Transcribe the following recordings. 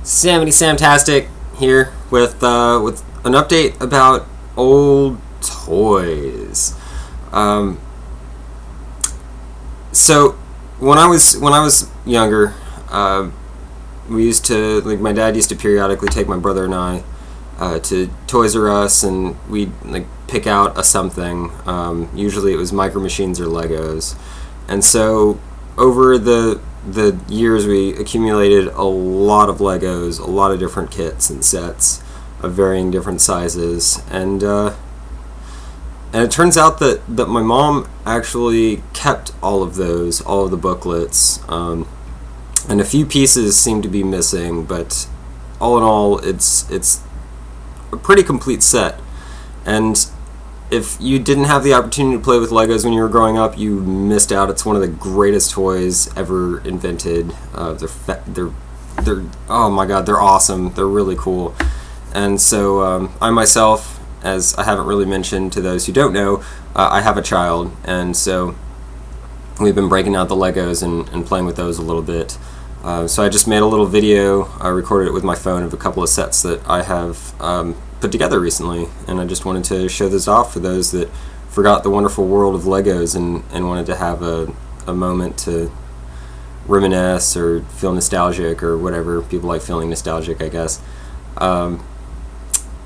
Samtastic here with an update about old toys. Um, so when I was younger, we used to my dad used to periodically take my brother and I to Toys R Us, and we'd pick out a something. Usually it was Micro Machines or Legos, and so over the years we accumulated a lot of Legos, a lot of different kits and sets of varying different sizes, and it turns out that my mom actually kept all of those, all of the booklets, and a few pieces seem to be missing, but all in all, it's a pretty complete set. And if you didn't have the opportunity to play with Legos when you were growing up, you missed out. It's one of the greatest toys ever invented. They're oh my god, they're awesome. They're really cool. And so I myself, as I haven't really mentioned to those who don't know, I have a child, and so we've been breaking out the Legos and playing with those a little bit. So I just made a little video. I recorded it with my phone of a couple of sets that I have put together recently, and I just wanted to show this off for those that forgot the wonderful world of Legos and wanted to have a moment to reminisce or feel nostalgic or whatever. People like feeling nostalgic, I guess.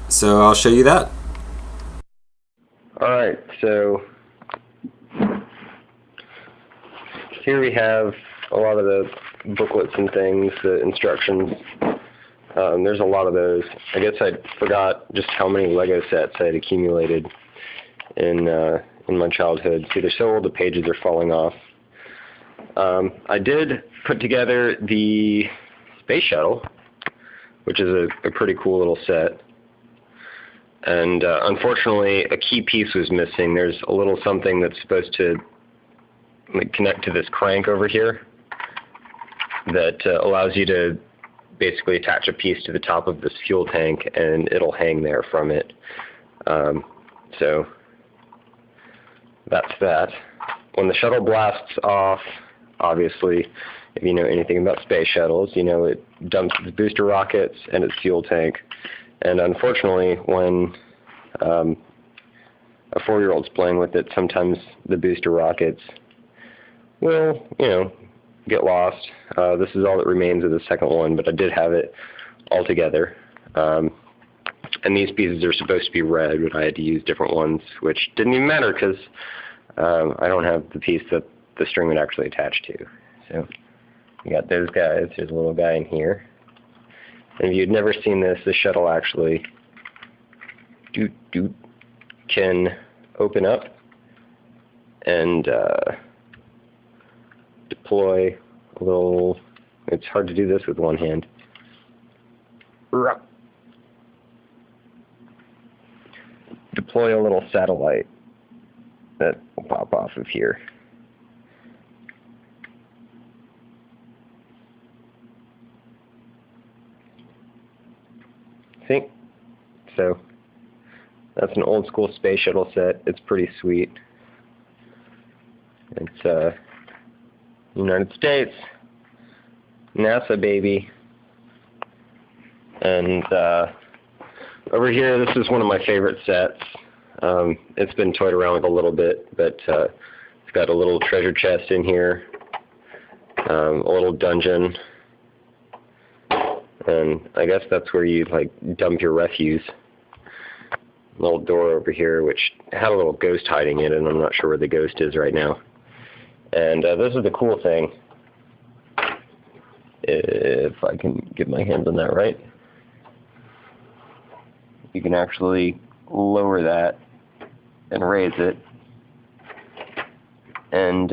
So I'll show you that. Alright, so here we have a lot of the booklets and things, the instructions. There's a lot of those. I guess I forgot just how many Lego sets I had accumulated in my childhood. See, they're so old the pages are falling off. I did put together the space shuttle, which is a pretty cool little set. And unfortunately, a key piece was missing. There's a little something that's supposed to connect to this crank over here that allows you to basically attach a piece to the top of this fuel tank, and it'll hang there from it. So that's that. When the shuttle blasts off, obviously, if you know anything about space shuttles, you know it dumps its booster rockets and its fuel tank. And unfortunately, when a 4-year-old's playing with it, sometimes the booster rockets will, get lost. This is all that remains of the second one, but I did have it all together. And these pieces are supposed to be red, but I had to use different ones, which didn't even matter because I don't have the piece that the string would actually attach to. So you got those guys. There's a little guy in here. And if you'd never seen this, the shuttle actually can open up and deploy a little. It's hard to do this with one hand. Deploy a little satellite that will pop off of here. See? So that's an old school space shuttle set. It's pretty sweet. It's United States, NASA baby. And over here, this is one of my favorite sets. It's been toyed around with a little bit, but it's got a little treasure chest in here, a little dungeon, and I guess that's where you dump your refuse. A little door over here, which had a little ghost hiding in it, and I'm not sure where the ghost is right now. And this is the cool thing. If I can get my hands on that right, you can actually lower that and raise it, and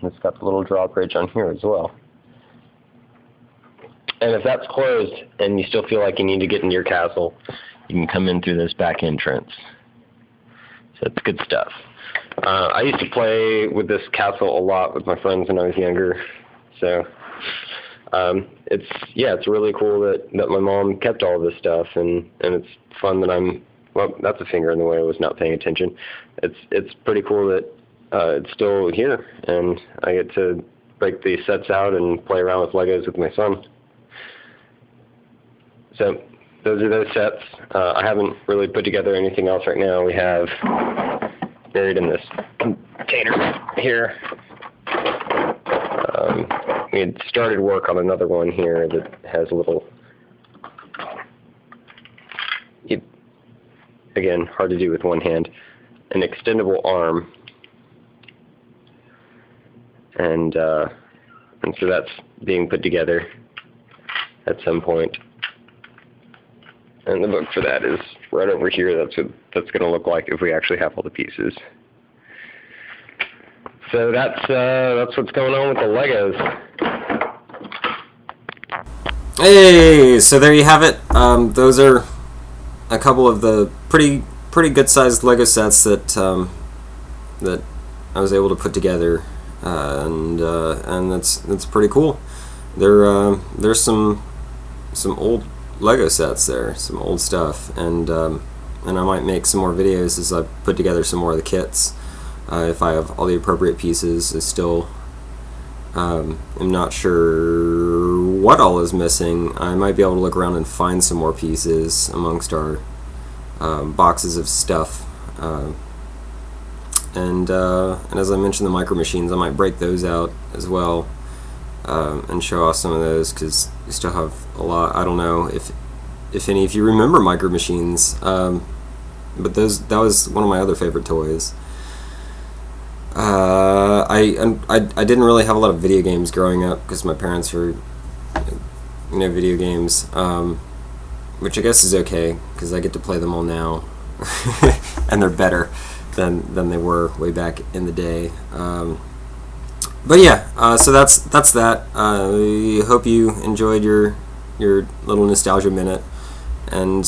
it's got the little drawbridge on here as well. And if that's closed and you still feel like you need to get into your castle, you can come in through this back entrance. So it's good stuff. I used to play with this castle a lot with my friends when I was younger. So it's really cool that my mom kept all of this stuff, and it's fun that well, that's a finger in the way. I was not paying attention. It's pretty cool that it's still here, and I get to break these sets out and play around with Legos with my son. So those are those sets. I haven't really put together anything else right now. We have buried in this container here. We had started work on another one here that has a little, again, hard to do with one hand, an extendable arm. And so that's being put together at some point. And the book for that is right over here. That's what that's going to look like if we actually have all the pieces. So that's what's going on with the Legos. Hey, so there you have it. Those are a couple of the pretty good sized Lego sets that that I was able to put together, and that's pretty cool. There's some old Lego sets there, some old stuff, and I might make some more videos as I put together some more of the kits. If I have all the appropriate pieces. I still am not sure what all is missing. I might be able to look around and find some more pieces amongst our boxes of stuff. And as I mentioned, the micro machines, I might break those out as well, and show off some of those, because we still have a lot. I don't know if any of you remember micro machines, but that was one of my other favorite toys. I didn't really have a lot of video games growing up because my parents were, video games, which I guess is okay because I get to play them all now, and they're better than they were way back in the day. But yeah, so that's that. I hope you enjoyed your little nostalgia minute, and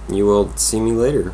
you will see me later.